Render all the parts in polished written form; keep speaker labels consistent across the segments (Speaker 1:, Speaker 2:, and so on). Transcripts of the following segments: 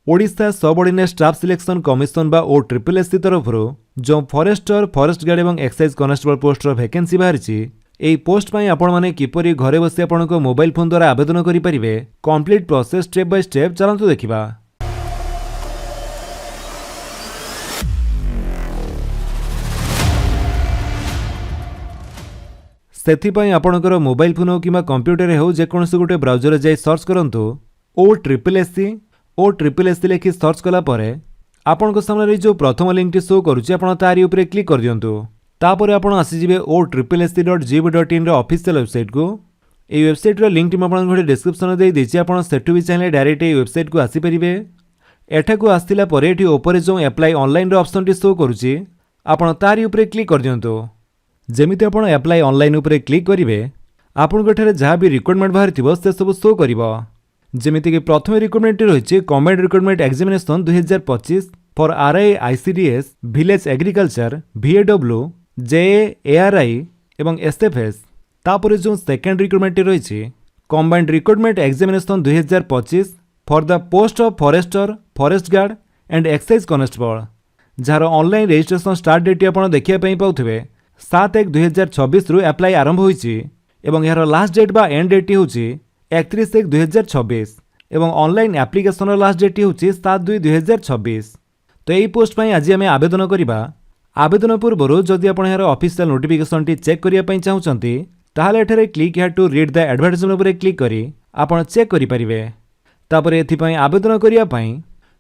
Speaker 1: Odisha subordinate staff selection commission बा OSSC तरफ जो फॉरेस्टर फॉरेस्ट गार्ड और एक्साइज कॉन्स्टेबल पोस्ट वैकेंसी बाहरी एई पोस्ट पाई आपण माने किपरि घरे बसी आपण को मोबाइल फोन द्वारा आवेदन करि परिबे complete process step by step चलंतु देखिबा। सेथिपाई आपणकर मोबाइल फोन हो किंवा कंप्यूटर हो जेकोसी गोटे ब्राउजर जाई सर्च करंतु OSSC लिखि सर्च कला परे आपणको सामने जो प्रथम लिंक शो करूची आपण तारी ऊपर क्लिक कर दियंतु। तापर आपण आसीजिबे OSSC.gov.in ऑफिशियल वेबसाइट को। ए वेबसाइट रो लिंक टिम आपण घोडे डिस्क्रिप्शन दे देछि आपण सेटु भी चाहे डायरेक्ट ए वेबसाइट को आसी परिबे। एठा को आस्तिला परे एठी ऊपर जो अप्लाई ऑनलाइन रो ऑप्शन टी शो करूची आपण तारी ऊपर क्लिक कर दियंतु। जेमिति आपण अप्लाई ऑनलाइन ऊपर क्लिक करिवे आपण गठरे जहा भी रिक्वायरमेंट बाहर थिबो से सब शो करिवो। जेमिति कि प्रथम रिक्वायरमेंट रहिछि combined requirement examination 2025 for RI ICDS village agriculture VAW JA ARI एवं SFS। तापर जो सेकेंड रिक्वायरमेंट रहिछि combined requirement examination 2025 for the post of forester forest guard and excise constable जार ऑनलाइन रजिस्ट्रेशन स्टार्ट डेट आपण देखिया पई पाउथिबे 7/1/2026 रु apply आरंभ होईछि एवं यार लास्ट डेट बा एंड डेट होछि 31/1/2026 एवं ऑनलाइन एप्लिकेशन लास्ट डेट होछि 7/2/2026। तो यही पोस्ट पाई आज आमे आवेदन करिबा। आवेदन पूर्व जदि आपण यार ऑफिशियल नोटिफिकेशन टी चेक करिया पई चाहुचंती ताहाले एठारे click here to read the advertisement ऊपर क्लिक करी आपण चेक करि परिबे। तापर एथि पई आवेदन करिया पई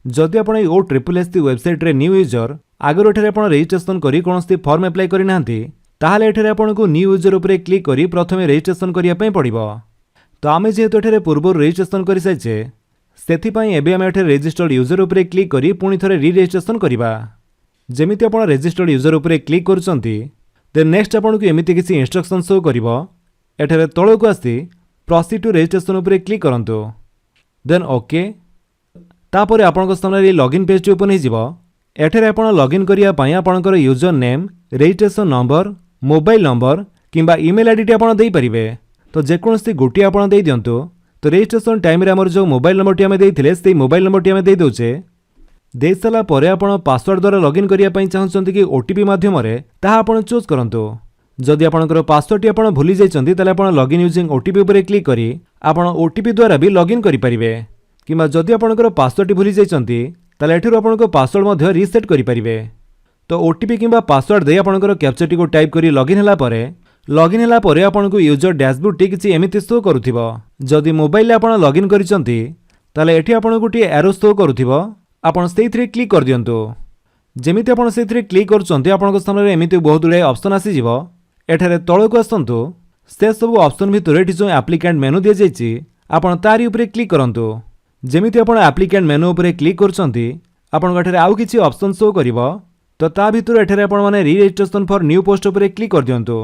Speaker 1: जदि आपण OSSC वेबसाइट रे न्यू यूजर आगर एठारे आपण रजिस्ट्रेशन करी कोनोसी फॉर्म अप्लाई करि नांती ताहाले एठारे आपनको न्यू यूजर ऊपर क्लिक करी प्रथमे रजिस्ट्रेशन करिया पई पड़िबो। तो आमे जेहेतु एठारे पूर्व रजिस्ट्रेशन करि साइछे सेथि पई एबे आमे एठारे रजिस्टर्ड यूजर ऊपर क्लिक करी पुनी थरे री रजिस्ट्रेशन करिबा। जेमिति आपण रजिस्टर्ड यूजर ऊपर क्लिक करूचंती देन नेक्स्ट आपनको एमिति किछि इंस्ट्रक्शन शो करिवो। एठारे तळको आसी प्रोसीड टू रजिस्ट्रेशन ऊपर क्लिक करंतु देन ओके। तापर आपनको सामने लॉगिन पेज ओपन हो जिवो। एठारे आपण लॉगिन करिया पई आपणकर user name registration number mobile number किंबा ईमेल आईडी आपण देई परिबे। तो जेकोसी गोटी आपण देई दियंतु। तो रजिस्ट्रेशन टाइम रे हमर जो मोबाइल नंबर टी आमे देइथिले से मोबाइल नंबर टी आमे देई दोचे। देई सला परे आपण पासवर्ड द्वारा लॉगिन करिया पई चाहउचंती कि ओटीपी माध्यम रे ताहा आपण चूज करंतु। जदि आपणकर पासवर्ड टी आपण भूली जाइचंती ताले आपण लॉगिन यूजिंग ओटीपी ऊपर क्लिक करी आपण ओटीपी द्वारा भी लॉगिन करि परिबे। किंबा जदि आपणकर पासवर्ड टी भूली जाइचंती ताले एठिरो आपणको पासवर्ड मध्ये रीसेट करि परिबे। तो ओटीपी किंबा पासवर्ड दे आपणकर कैप्चा टी को टाइप करी लॉगिन हला परे आपनको यूजर डैशबोर्ड टी किछि एमिति शो करूथिबो। जदि मोबाइल रे आपण लॉगिन करिसंती ताले एठी आपनको गोटे एरो शो करूथिबो आपण सेइथरे क्लिक कर दियंतु। जेमिति आपण सेइथरे क्लिक करचंती आपनको सामने एमिति बहुत गुडे ऑप्शन आसी जिवो। एठारे तळको आसंतु से सब ऑप्शन भितर एठी जो एप्लिकेंट मेनू दिया जाइछि आपण तारी ऊपर क्लिक करंतु। जेमिति आपण एप्लिकेंट मेनू ऊपर क्लिक करचंती आपण एठारे आउ किछि ऑप्शन शो करिवो। तो ता भितर एठारे आपण माने re registration for new post ऊपर क्लिक कर दियंतु।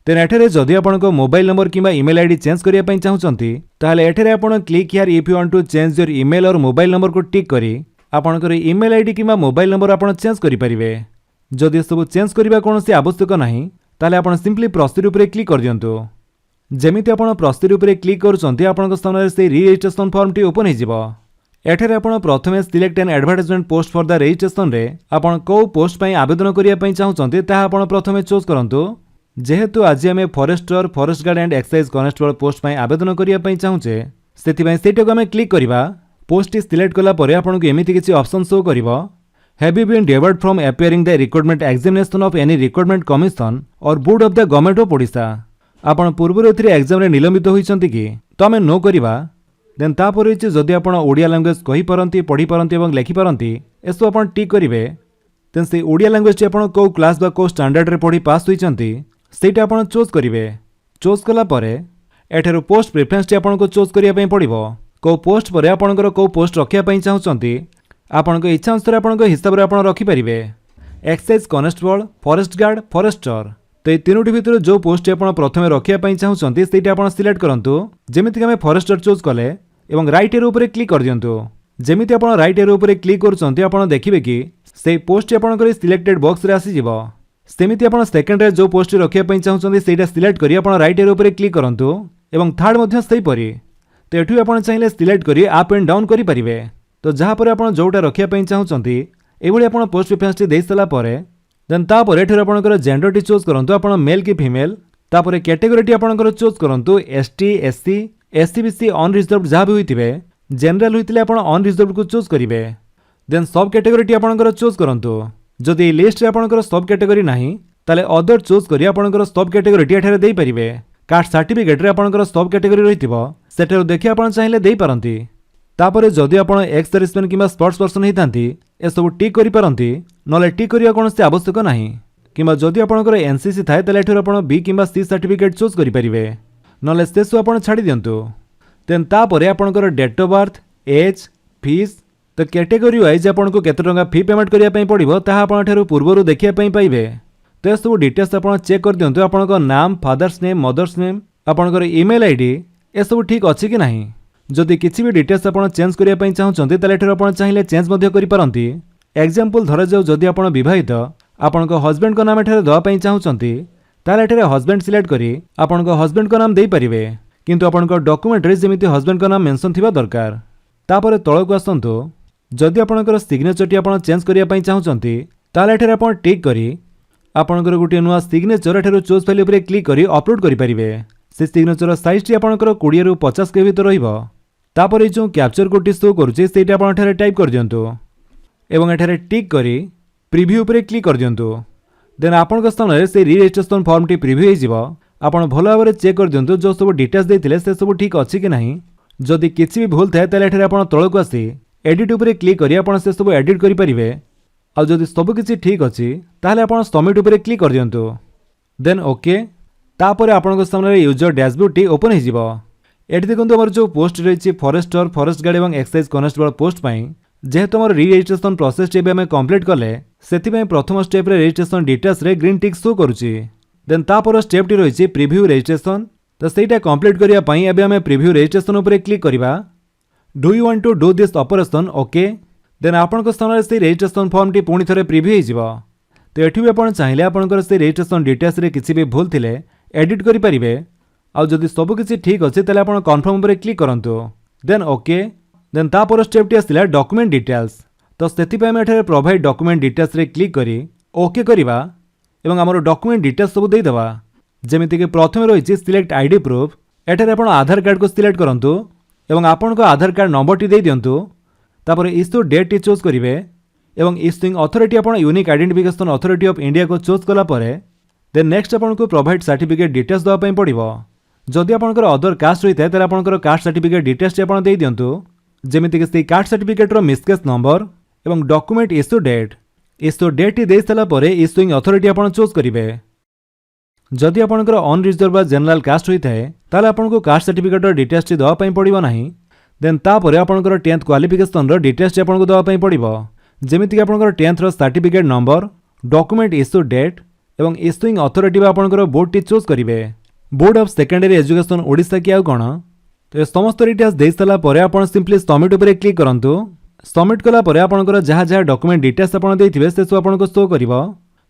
Speaker 1: तेन एठारे जदि आपनको मोबाइल नंबर किंबा ईमेल आईडी चेंज करिया पई चाहुचंती ताहाले एठारे आपण click here if you want to change your email और मोबाइल नंबर को टिक करी आपणकर ईमेल आईडी किंबा मोबाइल नंबर आपण चेंज करि परिबे। जदि सब चेंज करिबा कोनोसी आवश्यक नाही ताहाले आपण सिंपली प्रोसीड ऊपर क्लिक कर दियंतु। जेमिति आपण प्रोसीड ऊपर क्लिक करूचंती आपणको सामने से re registration form T open हो जिवो। एठारे आपण प्रथमे select an advertisement post for the registration रे आपण को पोस्ट पई आवेदन करिया पई चाहुचंती ताहा आपण प्रथमे चूज करंतु। जेहेतु आज आम forester forest guard and excise constable post में आवेदन करिया चाहूचे से सेटाको आम क्लिक करवा। पोस्ट सिलेक्ट कला परे आपको एमिति किछि ऑप्शन शो करिवो। Have you been debarred from appearing the recruitment examination of any recruitment commission और board of the government of Odisha. आपण पूर्व एथिरे एग्जाम रे निलंबित होइचंती कि तो आम नो करवा। देन तापर जदि आपण ओडिया लैंग्वेज कहि परंती पढ़ी परंती एवं लिखि परंती एसो आपण टिक करिवे। देन से ओडिया लैंग्वेज आपण को क्लास बा को स्टैंडर्ड रे पढ़ी पास होइचंती सेटा आपण चूज करिवे। चूज कला परे एठारो पोस्ट प्रेफरेंस टी आपनको चूज करिया पई पड़िबो। को पोस्ट परे आपनकर को पोस्ट रखिया पई चाहुचंती आपनको इच्छा अनुसार आपनको हिसाब रे आपण रखि परिबे। Excise constable forest guard forester तो ये तीनोटी भितर जो पोस्ट आपण प्रथमे रखिया पई चाहुचंती सेटा आपण सिलेक्ट करंतु। जेमिति कि हम फॉरेस्टर चूज कले एवं राइट एरो ऊपर क्लिक कर दियंतु। जेमिति आपण राइट एरो ऊपर क्लिक करूचंती आपण देखिबे कि से पोस्ट आपणकर सिलेक्टेड बॉक्स रे आसी जिवो। सेमिति आपण सेकंड रे जो पोस्ट रखिया पई चाहुचंती सेटा सिलेक्ट करी आपण राइट एरो ऊपर क्लिक करंतु एवं थर्ड मध्ये सही परी तो एठु आपण चाहिले सिलेक्ट करी अप एंड डाउन करि परिबे। तो जहाँपर आप जोटा रखापी चाहूँगी ये आप पोस्ट प्रिफरेंस दे सारापर देन तापर एठर आपंकर जेंडर चूज करूँ आप मेल कि फिमेल तापर कैटेगोरी आपंकर चूज करूँ ST SC SC BC unreserved जहाँ भी होते जनरल होते आप अनरिजर्व को चूज करेंगे देन सब कैटेगोरी आपंकर चूज करूँ जदि लिस्ट आपंकर सब कैटेगोरी ना ताले अदर चूज करी आपंकर सब कैटेगोरी एठारे दे पारिबे कास्ट सर्टिफिकेट रे आपंकर सब कैटेगोरी रहिथिबो सेठारु देखि आपण चाहिले देई पारंती तापरे जदि आपण एक्स सर्विसमैन किंबा स्पोर्ट्स पर्सन होइतांती ए सब टिक करि पारंती नले टिक करिया कोनसे आवश्यक नाही किंबा जदि आपणकर एनसीसी थाए ताले एठुर आपण बी किंबा सी सर्टिफिकेट चूज करि परिबे नले सेसु आपण छाडी दियंतु देन तापरे आपणकर date of birth age fees तो कैटेगोरी वाइज आपको केते टंका फी पेमेंट करिया पई पड़िबो ताहा आपण ठेरु पूर्वरु देखिया पई पाइबे तो सब डिटेल्स आप चेक कर दिंतु आपन नाम फादर्स नेम मदर्स नेम आपंकर ईमेल आईडी ए सब ठीक अच्छी कि नहीं जदि किसी भी डिटेल्स आप चेंज करने चाहते आप चाहिए चेंज करें एग्जांपल धर जाऊ जदि आप बहित आपण हजबैंड नाम एठारे देवाई चाहते ताले हजबैंड सिलेक्ट करी आपण हजबैंड नाम दे पारिबे किंतु आपण डॉक्यूमेंट रे जेमिति हजबैंड नाम मेंशन थिबा दरकार तापर तळकु आसंतु जदि आपणकर सिग्नेचर टी आपण चेंज करने चाहते ताले एठारे आपण टिक करी आपणकर गोटे नुआ सिग्नेचर एठारो चूज फाइल उपरे क्लिक करी अपलोड करि परिबे से सिग्नेचर साइज टी आपणकर 20 रु 50 के भीतर रहिबो तापर ए जो कैप्चर कोड टी शो करूचे सेटा आपण एठारे टाइप कर दियंतु एवं एठारे टिक करी प्रीव्यू उपरे क्लिक कर दियंतु देन आपणकर सामने से री रजिस्ट्रेशन फॉर्म टी प्रीव्यू हे जिवो आपण भलो भाबरे चेक कर दियंतु जो सब डिटेल्स देथिले से सब ठीक अछि कि नाही जदि किछि भी भूल थाए ताले एठारे आपण तळकु आसी एडिट उपरे क्लिक करी आपण से सब एडिट करि परिबे आ जदि सब किछि ठीक अछि ताहले आपण सबमिट उपरे क्लिक कर दियंतु देन ओके तापर आपन सामने यूजर डैशबोर्ड टी ओपन हो जिवो एठी देखंतु हमर जो पोस्ट रहिछि फॉरेस्टर फॉरेस्ट गार्ड एवं एक्साइज कांस्टेबल पोस्ट पई जेहेतु हमर री रजिस्ट्रेशन प्रोसेस टी हम कंप्लीट कले सेति पई प्रथम स्टेप रे रजिस्ट्रेशन डिटेल्स रे ग्रीन टिक शो करूछि देन तापर स्टेप टी रहिछि प्रीव्यू रजिस्ट्रेशन तो सेटा कंप्लीट करिया पई एबे हम प्रीव्यू रजिस्ट्रेशन उपरे क्लिक करिबा do you want to do this operation okay then आपन स्थान से रजिस्ट्रेशन फॉर्म टी पुणी थे प्रीव्यू हो तो ये भी आप चाहिए आपंकर से रजिस्ट्रेशन डिटेल्स रे किसी भी भूल थिले एडिट करि परिबे आ जदि सब किछि ठीक अछि तले आपण कन्फर्म उपरे क्लिक करंतु देन ओके देन तापर स्टेप टी आसिला डॉक्यूमेंट डिटेल्स तो सेति पय हम एठारे प्रोवाइड डॉक्यूमेंट डिटेल्स रे क्लिक करी ओके करिबा एवं हमर डॉक्यूमेंट डिटेल्स सब देई दबा जेमिति कि प्रथमे रहिछि सिलेक्ट आईडी प्रूफ एठारे आपण आधार कार्ड को सिलेक्ट करंतु एवं आपन आधार कार्ड नंबर टी देई दियंतु तापर इश्यू डेट टी चूज करेंगे एवं इश्यूइंग अथॉरिटी आपण unique identification authority of India को चूज कला परे देन नेक्स्ट आपण को प्रोवाइड सर्टिफिकेट डिटेल्स दवा पई पड़िबो जदि आपनकर अदर कास्ट रहिता ताले आपनकर कास्ट सर्टिफिकेट डिटेल्स टी आपण देई दियंतु जेमिति कि कास्ट सर्टिफिकेट रो मिसकेस नंबर एवं डॉक्यूमेंट इश्यू डेट टी देई साला परे इश्यूइंग अथॉरिटी आपण चूज करिवे जदि आपनकर अनरिजर्व जनरल कास्ट होइता ताले आपण को कास्ट सर्टिफिकेट रो डिटेल्स टी दवा पई पड़िबो नाही देन तापर आपनकर 10th क्वालिफिकेशन रो डिटेल्स टी आपन को दवा पई पड़िबो जेमिति कि आपनकर 10th रो certificate number document issue date एवं इश्यूइंग अथॉरिटी बा आपनकर बोर्ड टी चूज करिवे board of secondary education Odisha कि आउ कोन तो समस्त डिटेल्स देई साला परे आपन सिंपली सबमिट उपरे क्लिक करंतु सबमिट कला परे आपनकर जहा जहा डॉक्यूमेंट डिटेल्स आपन देइथिबे से सब आपन को शो करिवो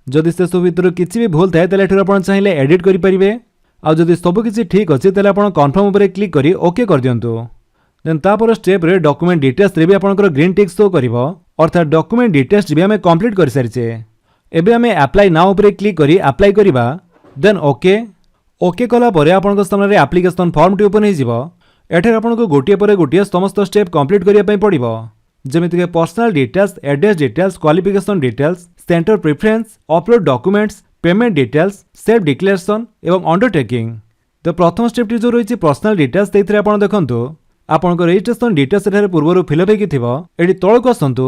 Speaker 1: जदि से सब भीतर किछि भी भूल थाए तले एठर आपन चाहिले एडिट करि परिबे आ जदि सब किछि ठीक अछि तले आपन कन्फर्म उपरे क्लिक करी ओके कर दियंतु देन तापर स्टेप रे डॉक्यूमेंट डिटेल्स रे भी आपनकर ग्रीन टिक शो करिवो अर्थात डॉक्यूमेंट डिटेल्स भी हमें कंप्लीट कर सारिछे एबे हमें अप्लाई नाउ उपरे क्लिक करी अप्लाई करिबा देन ओके ओके कला परे आपनकर सामने रे एप्लीकेशन फॉर्म टी ओपन हो जिवो एठे आपनको गोटिए परे गोटिए समस्त स्टेप कंप्लीट करिया पई पड़िबो जेमिति के personal details address details qualification details centre preference upload documents payment details self declaration एवं अंडरटेकिंग तो प्रथम स्टेप टी जो रही पर्सनल डिटेल्स देइथरे आपण देखंतु आपनकर रजिस्ट्रेशन डिटेल्स एठारे पूर्वरु फिलअप हेकि थिबो एठी तळको आसंतु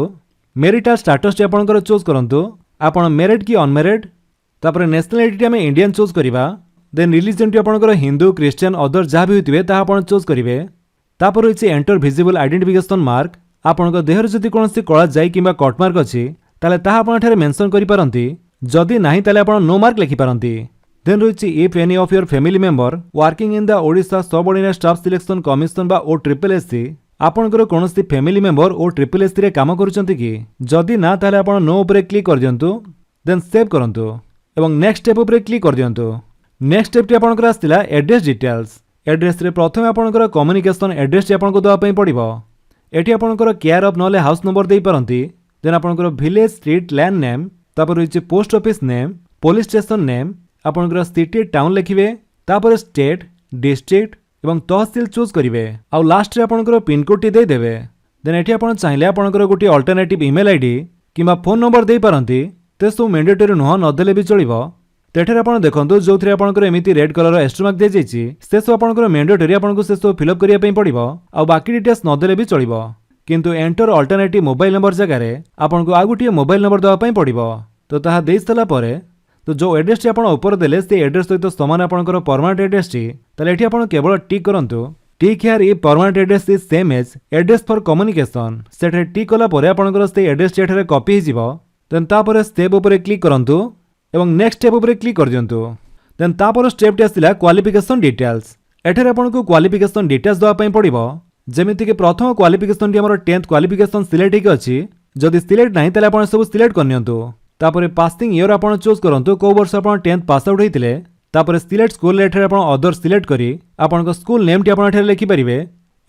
Speaker 1: मेरिटल स्टेटस टी आपनकर चूज करंतु आपण मेरिड कि अनमेरिड तापर नेशनलिटी टी हम इंडियन चूज करिबा देन रिलीजन टी आपनकर हिंदू क्रिश्चियन अदर जहा भी होतिबे ता आपण चूज करिवे तापर होइछि एंटर विजिबल आइडेंटिफिकेशन मार्क आपनकर देहर जति कोनोसी कळा जाई किबा कट मार्क अछि ताले ता आपण एठारे मेंशन करि पारंती जदि नाही ताले आपण नो मार्क लिखि पारंती देन रही if any of your family member working in the Odisha subordinate staff selection commission बा ओ ट्रिपल एससी आपनकर कोनोसी फैमिली मेंबर ओ ट्रिपल एससी रे काम करूचंती कि जदि ना ताले आपण नो ऊपर क्लिक कर दियंतु देन सेव करंतु एवं नेक्स्ट स्टेप ऊपर क्लिक कर दियंतु नेक्स्ट स्टेप टी आपनकर आस्तिला एड्रेस डिटेल्स एड्रेस रे प्रथमे आपनकर कम्युनिकेशन एड्रेस टी आपनको दवा पई पड़िबो एठी आपनकर केयर ऑफ नले हाउस नंबर देई परंती देन आपनकर विलेज स्ट्रीट लैंड नेम तापर रहिछि post office name police station name आपनकर सिटी टाउन लिखिबे तापर स्टेट डिस्ट्रिक्ट एवं तहसील चूज करिवे आ लास्ट रे आपनकर पिन कोड टी देई देबे देन एठी आपन चाहिले आपनकर गोटी अल्टरनेटिव ईमेल आईडी किंबा फोन नंबर देई परंती ते सब मैंडेटरी नुह नदेले भी चलिबो तेठरे आपण देखंतु जोथरे आपनकर एमिति रेड कलर एस्टर मार्क दे जाइछि से सब आपनकर मैंडेटरी आपनको से सब फिल अप करिया पई पड़िबो आ बाकी डिटेल्स नदेले भी चलिबो किंतु एंटर अल्टरनेटिव मोबाइल नंबर जगह रे आपनको आ गोटी मोबाइल नंबर देवा पई पड़िबो तो ताहा देई सला परे तो जो एड्रेस टी आपण ऊपर देले से एड्रेस सहित समान आपनकर परमानेंट एड्रेस टी तले एठी आपण केवल टिक करंतु tick here if permanent address is same as address for communication सेठे टिक कला परे आपनकर से एड्रेस टी एठरे कॉपी हि जिवो देन तापर स्टेप ऊपर क्लिक करंतु एवं नेक्स्ट स्टेप ऊपर क्लिक कर दियंतु देन तापर स्टेप टी आसिला क्वालिफिकेशन डिटेल्स एठरे आपनको क्वालिफिकेशन डिटेल्स दवा पई पड़िबो जेमिति कि प्रथम क्वालिफिकेशन टी हमर 10th क्वालिफिकेशन सिलेक्ट हेक अछि जदि सिलेक्ट नाही तले आपण सब सिलेक्ट करनियंतु तापर पासिंग ईयर आपण चूज करंतु को वर्ष आपण 10th पास आउट हेतिले तापर सिलेक्ट स्कूल एठरे आपण अदर सिलेक्ट करी आपनको स्कूल नेम टी आपण एठरे लिखि परिबे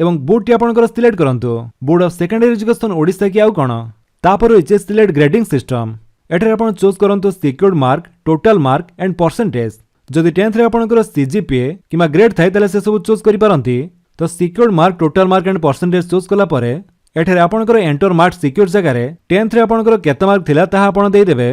Speaker 1: एवं बोर्ड टी आपणकर सिलेक्ट करंतु board of secondary education Odisha कि आउ कोन तापर होइचे सिलेक्ट ग्रेडिंग सिस्टम एठरे आपण चूज करंतु secured mark total mark and percentage जदि 10th रे आपणकर सीजीपीए किमा ग्रेड थाई तले से सब चूज करि पारंती तो secured mark total mark and percentage choose कला परे एठरे आपणकर एंटर मार्क सिक्योर जगह रे 10th रे आपणकर केते मार्क थिला ताहा आपण देई देबे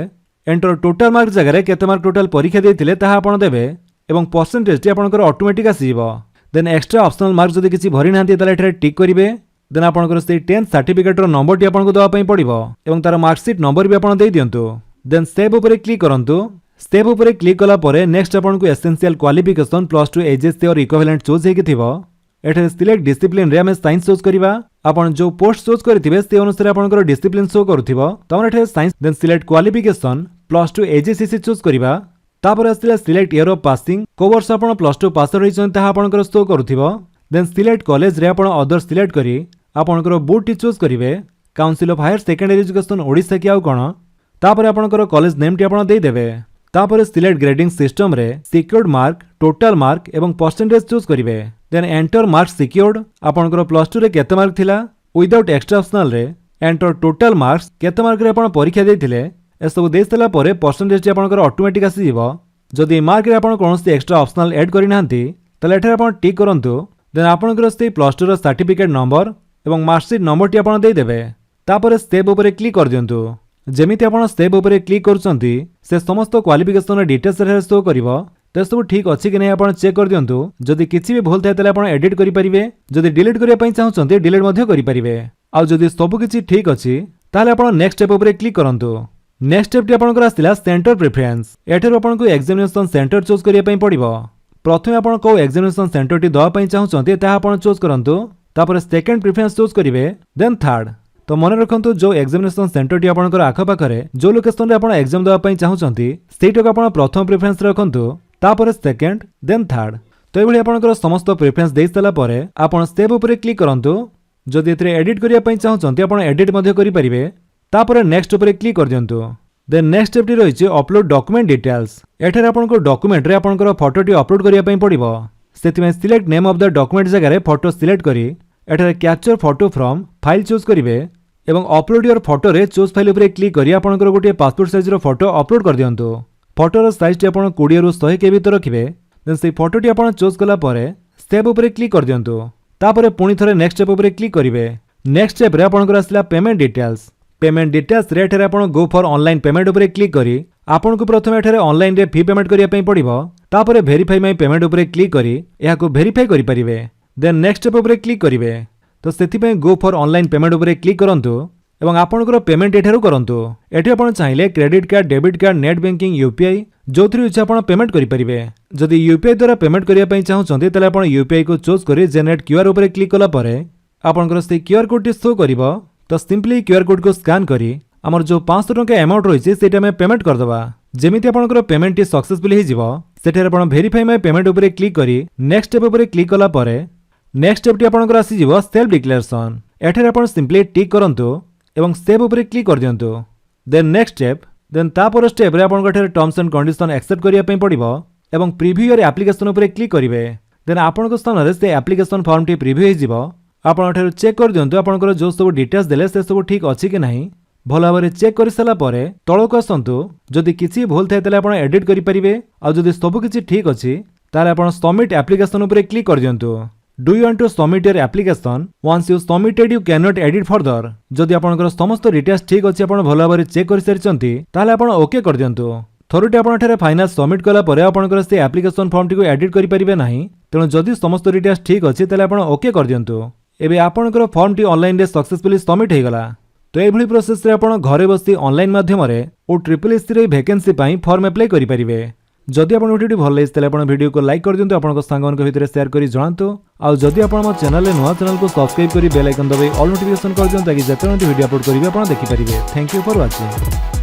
Speaker 1: एंटर टोटल मार्क जगह रे केते मार्क टोटल परीक्षा देइथिले ताहा आपण देबे एवं परसेंटेज टी आपणकर ऑटोमेटिक आसीबो देन एक्स्ट्रा ऑप्शनल मार्क जदि किछि भरि नांती तले एठरे टिक करिवे देन आपणकर से 10th सर्टिफिकेट रो नंबर टी आपनको दवा पई पड़िबो एवं तार मार्कशीट नंबर भी आपण देई दियंतु देन सेव ऊपर क्लिक करंतु स्टेप ऊपर क्लिक कला परे नेक्स्ट आपनको एसेंशियल क्वालिफिकेशन +2 एचएससी और इक्विवेलेंट चूज हेकि थिबो एठे सिलेक्ट डिसिप्लिन रे हम साइंस चूज करिवा आपण जो पोस्ट चूज करथिबे से अनुसार आपनकर डिसिप्लिन शो करथिबो तमर एठे science then select qualification +2 HSC choose करिवा तापर आसिला सिलेक्ट ईयर ऑफ पासिंग को वर्ष आपण +2 पास आउट होइछन ताहा आपनकर शो करथिबो देन सिलेक्ट कॉलेज रे आपण अदर सिलेक्ट करी आपनकर बोर्ड टी चूज करिवे council of higher secondary education Odisha कि आउ कोन तापर आपनकर कॉलेज नेम टी आपण देई देबे तापर सिलेक्ट ग्रेडिंग सिस्टम रे सिक्योर्ड मार्क टोटल मार्क एवं परसेंटेज चूज करिवे देन एंटर मार्क सिक्योर्ड आपनकर +2 रे केते मार्क थिला विदाउट एक्स्ट्रा ऑप्शनल रे एंटर टोटल मार्क्स केते मार्क रे आपण परीक्षा देइथिले ए सब देइसला परे परसेंटेज टी आपनकर ऑटोमेटिक आसी जिवो जदि मार्क रे आपण कोनोसी एक्स्ट्रा ऑप्शनल ऐड करि नांती तले एठरे आपण टिक करंतु देन आपनकर से +2 रो सर्टिफिकेट नंबर एवं मार्कशीट नंबर टी आपण देइ देबे तापर स्टेप ऊपर क्लिक कर दियंतु जेमिति आपण स्टेप ऊपर क्लिक करचंती से समस्त क्वालिफिकेशन डिटेल्स रे शो करिवो ते सब ठीक अछि कि नै आपण चेक कर दियंतु जदि किछि भी भूल थाय तले आपण एडिट करि परिबे जदि डिलीट करिया पई चाहउचंती डिलीट मध्ये करि परिबे आ जदि सब किछि ठीक अछि ताले आपण नेक्स्ट स्टेप ऊपर क्लिक करंतु नेक्स्ट स्टेप टी आपनकर आसिला सेंटर प्रेफरेंस एठर आपनको एग्जामिनेशन सेंटर चूज करिया पई पड़िबो प्रथमे आपण को एग्जामिनेशन सेंटर टी दवा पई चाहउचंती ताहा आपण चूज करंतु तापर सेकंड प्रेफरेंस चूज करिवे देन थर्ड तो मन रखंतु जो एग्जामिनेशन सेंटर टी आपनकर आखा पाखरे जो लोकेशन रे आपण एग्जाम दवा पई चाहउचंती सेटक आपण प्रथम प्रेफरेंस रखंतु तापर सेकंड देन थर्ड तो एभली आपनकर समस्त प्रेफरेंस देइ सला परे आपण स्टेप ऊपर क्लिक करंतु जदि एथरे एडिट करिया पई चाहउचंती आपण एडिट मध्ये करि परिबे तापर नेक्स्ट ऊपर क्लिक कर दियंतु देन नेक्स्ट स्टेप टी रहिछि अपलोड डॉक्यूमेंट डिटेल्स एठरे आपनकर डॉक्यूमेंट रे आपनकर फोटो टी अपलोड करिया पई पड़िबो सेतिमे select name of the document जगह रे फोटो सिलेक्ट करी एठरे capture photo from file choose करिवे एवं अपलोड योर फोटो रे चूज फाइल ऊपर क्लिक करी आपनकर गोटे पासपोर्ट साइज रो फोटो अपलोड कर दियंतु फोटो रो साइज टी आपण 20 रु 100 केबी तो रखिबे देन से फोटो टी आपण चूज कला परे स्टेप ऊपर क्लिक कर दियंतु तापर पुनी थरे नेक्स्ट स्टेप ऊपर क्लिक करिवे नेक्स्ट स्टेप रे आपनकर आसला पेमेंट डिटेल्स रे एठरे आपण गो फॉर ऑनलाइन पेमेंट ऊपर क्लिक करी आपनको प्रथमे एठरे ऑनलाइन रे फी पेमेंट करिया पई पड़िबो तापर वेरीफाई माय पेमेंट ऊपर क्लिक करी एहाको वेरीफाई करि परिबे देन नेक्स्ट स्टेप ऊपर क्लिक करिवे तो सेति पई गो फॉर ऑनलाइन पेमेंट ऊपर क्लिक करंतु एवं आपनकर पेमेंट एठारु करंतु एठी आपण चाहिले credit card debit card net banking UPI जोथरि इच्छा आपण पेमेंट करि परिबे जदि यूपीआई द्वारा पेमेंट करिया पई चाहउचंती तले आपण यूपीआई को चूज करी जनरेट क्यूआर ऊपर क्लिक कला परे आपनकर से क्यूआर कोड टी शो करिवो तो सिंपली क्यूआर कोड को स्कैन करी हमर जो 500 टका अमाउंट रहिছে सेटा में पेमेंट कर दबा जेमिति आपनकर पेमेंट टी सक्सेसफुल हे जिवो सेठे आपण वेरीफाई माय पेमेंट ऊपर क्लिक करी नेक्स्ट स्टेप ऊपर क्लिक कला परे नेक्स्ट स्टेप टी आपनकर आसी जिवो सेल्फ डिक्लेरेशन एठे आपण सिंपली टिक करंतु एवं स्टेप ऊपर क्लिक कर दियंतु देन नेक्स्ट स्टेप देन तापर स्टेप रे आपन गठे टर्म्स एंड कंडीशन एक्सेप्ट करिया पई पड़िबो एवं प्रीव्यू योर एप्लीकेशन ऊपर क्लिक करिवे देन आपन को स्थान रे से एप्लीकेशन फॉर्म टी प्रीव्यू हे जिवो आपण चेक कर दिंतु आपंकर जो सब डिटेल्स देले से सब ठीक अच्छी कि नहीं भल भाव चेक कर सारा पर तलक आसतु जदि किसी भूल थाए आप एडिट करेंगे और जदि सबकि ठीक अच्छी ताले आप सबमिट एप्लिकेशन उपर क्लिक कर दिंतु। Do you want to submit your application once you submitted you can not edit further जदि आपंकर समस्त डिटेल्स ठीक अच्छी आप भल भाव चेक कर सारी ताले आप ओके कर दिंतु। थरुटे आपन फाइनाल सबमिट कला परे आपनकर से एप्लिकेशन फॉर्म टी एडिट करि परिबे नाही तेणु जदि समस्त डिटेल्स ठीक अछि ताले आपन ओके कर दियंतु। एबे आपनकर फॉर्म टी ऑनलाइन रे सक्सेसफुली सबमिट हे गला। तो एभली प्रोसेस रे आपन घरे बसी ऑनलाइन माध्यम रे ओ ट्रिपल रे वैकेंसी पई फॉर्म अप्लाई करि परिबे। जदि आपन वीडियो भल लागै ताले आपन वीडियो को लाइक कर दियंतु आपनक संगन के भितर शेयर करि जणांतु आ जदि आपन हमर चैनल रे नवा चैनल को सब्सक्राइब करि बेल आइकन दबाइ ऑल नोटिफिकेशन कर दियंतु ताकि जते वीडियो अपलोड करिवे आपन देखि परिबे। Thank you for watching.